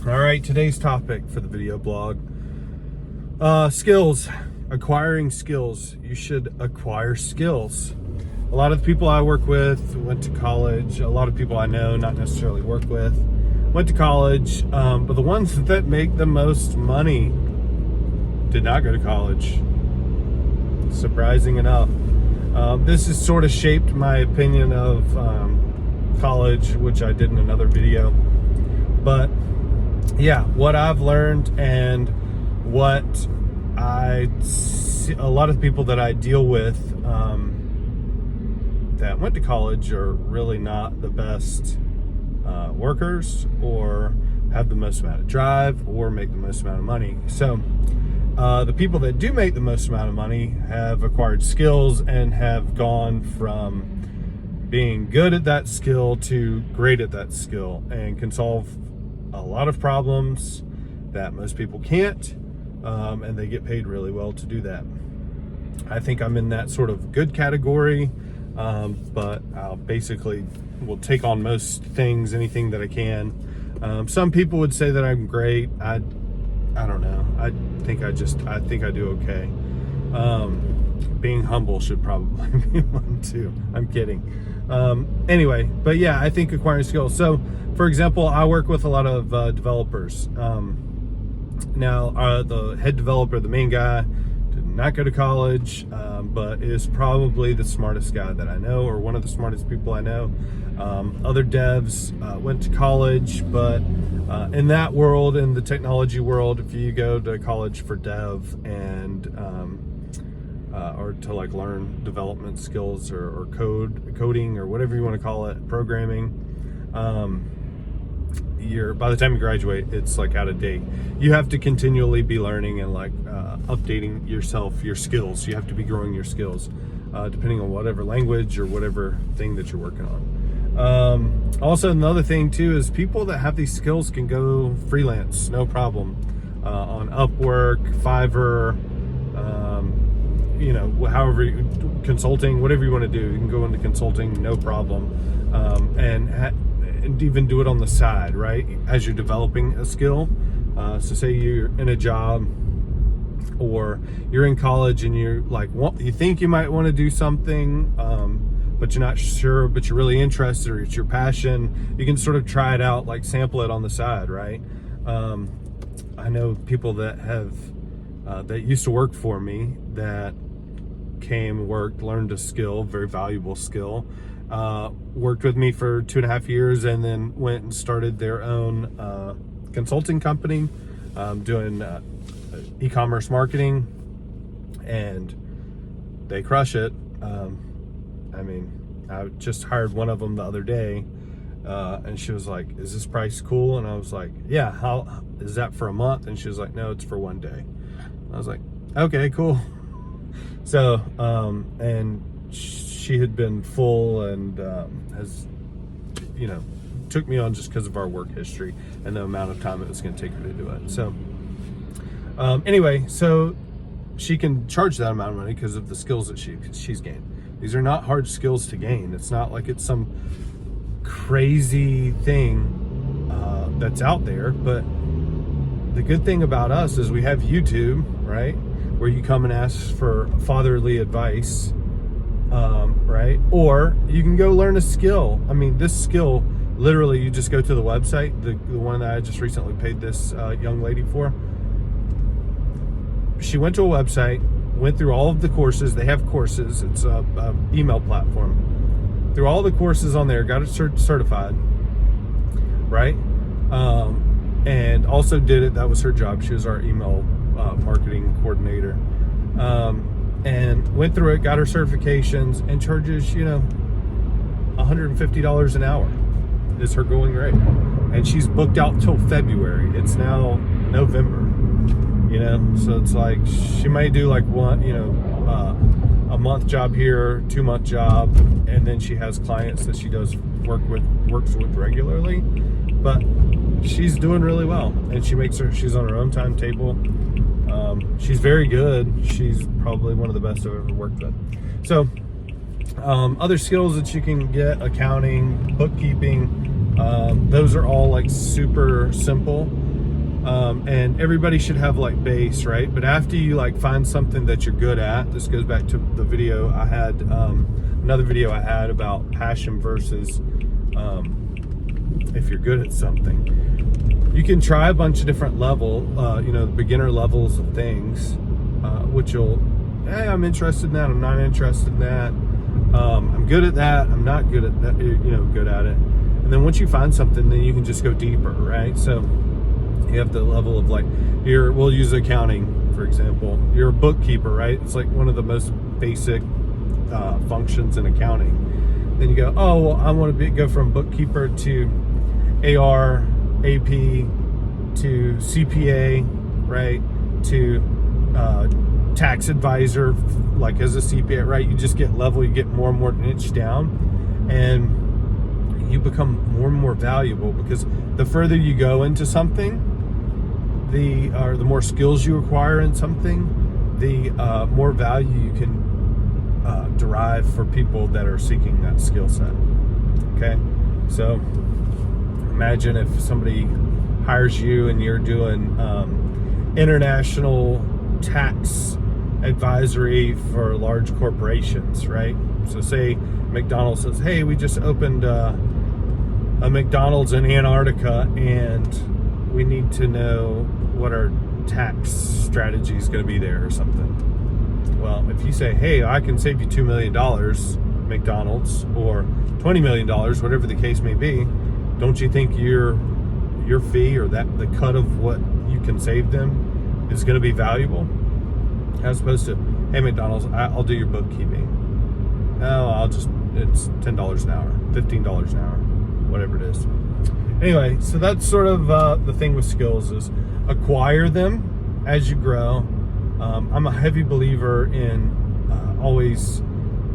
All right, today's topic for the video blog, skills, acquiring skills. You should acquire skills. A lot of the people I work with went to college. A lot of people I know, not necessarily work with, went to college, but the ones that make the most money did not go to college. Surprising enough. This has sort of shaped my opinion of college, which I did in another video. But yeah, what I've learned and what I see, a lot of people that I deal with that went to college are really not the best workers, or have the most amount of drive, or make the most amount of money. So the people that do make the most amount of money have acquired skills and have gone from being good at that skill to great at that skill, and can solve a lot of problems that most people can't, and they get paid really well to do that. I think I'm in that sort of good category, but I'll basically will take on most things, anything that I can. Some people would say that I'm great. I don't know. I think I do okay. Being humble should probably be one too. I'm kidding. Anyway, but yeah, I think acquiring skills. So, for example, I work with a lot of developers. Now, the head developer, the main guy, did not go to college, but is probably the smartest guy that I know, or one of the smartest people I know. Other devs went to college, but in that world, in the technology world, if you go to college for dev and or to like learn development skills, or coding, or whatever you want to call it, programming, by the time you graduate, it's like out of date. You have to continually be learning and like updating yourself, your skills. You have to be growing your skills, depending on whatever language or whatever thing that you're working on. Also, another thing too is people that have these skills can go freelance, no problem, on Upwork, Fiverr, however, consulting, whatever you want to do, you can go into consulting, no problem, and even do it on the side, right, as you're developing a skill. So say you're in a job, or you're in college and you're like, you think you might want to do something, but you're not sure, but you're really interested, or it's your passion. You can sort of try it out, like sample it on the side, right? I know people that have that used to work for me that worked, learned a skill, very valuable skill, worked with me for 2.5 years, and then went and started their own consulting company, doing e-commerce marketing, and they crush it. I just hired one of them the other day, and she was like, "Is this price cool?" And I was like, "Yeah, how is that for a month?" And she was like, "No, it's for one day." I was like, "Okay, cool." So, and she had been full, and has, took me on just because of our work history and the amount of time it was going to take her to do it. So, anyway, so she can charge that amount of money because of the skills that she's gained. These are not hard skills to gain. It's not like it's some crazy thing that's out there. But the good thing about us is we have YouTube, right, where you come and ask for fatherly advice, right? Or you can go learn a skill. This skill, literally, you just go to the website, the one that I just recently paid this young lady for. She went to a website, went through all of the courses. They have courses. It's a email platform. Through all the courses on there, got it certified, right? And also did it. That was her job. She was our email marketing coordinator, and went through it, got her certifications, and charges $150 an hour is her going rate, and she's booked out till February. It's now November, so it's like she may do like one, a month job here, 2-month job, and then she has clients that she does works with regularly, but she's doing really well, and she's on her own timetable. She's very good. She's probably one of the best I've ever worked with. So other skills that you can get: accounting, bookkeeping. Those are all like super simple. And everybody should have like base, right? But after you like find something that you're good at, this goes back to the video I had, another video I had about passion versus if you're good at something. You can try a bunch of different beginner levels of things, which hey, I'm interested in that, I'm not interested in that, I'm good at that, I'm not good at that, good at it. And then once you find something, then you can just go deeper, right? So you have the level of like, we'll use accounting, for example. You're a bookkeeper, right? It's like one of the most basic functions in accounting. Then you go, oh, well, I want to go from bookkeeper to AR, AP, to CPA, right? To tax advisor, like as a CPA, right? You just get level, you get more and more niche down, and you become more and more valuable, because the further you go into something, the more skills you acquire in something, the more value you can derive for people that are seeking that skill set. Okay, so imagine if somebody hires you and you're doing international tax advisory for large corporations, right? So say McDonald's says, hey, we just opened a McDonald's in Antarctica, and we need to know what our tax strategy is going to be there or something. Well, if you say, hey, I can save you $2 million, McDonald's, or $20 million, whatever the case may be, don't you think your fee, or that the cut of what you can save them, is going to be valuable? As opposed to, hey, McDonald's, I'll do your bookkeeping. No, it's $10 an hour, $15 an hour, whatever it is. Anyway, so that's sort of the thing with skills, is acquire them as you grow. I'm a heavy believer in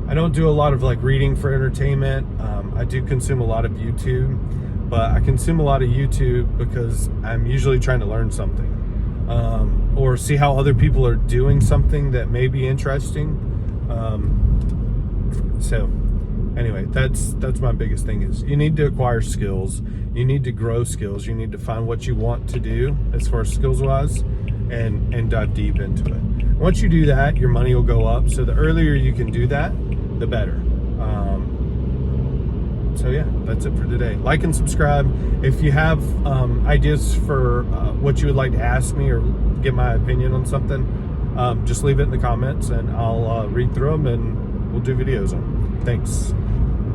I don't do a lot of like reading for entertainment. I do consume a lot of YouTube, but I consume a lot of YouTube because I'm usually trying to learn something, or see how other people are doing something that may be interesting. So anyway, that's my biggest thing, is you need to acquire skills, you need to grow skills, you need to find what you want to do as far as skills wise, and dive deep into it. Once you do that, your money will go up. So the earlier you can do that, the better. So yeah, that's it for today. Like and subscribe. If you have ideas for what you would like to ask me or get my opinion on something, just leave it in the comments, and I'll read through them, and we'll do videos on them. Thanks.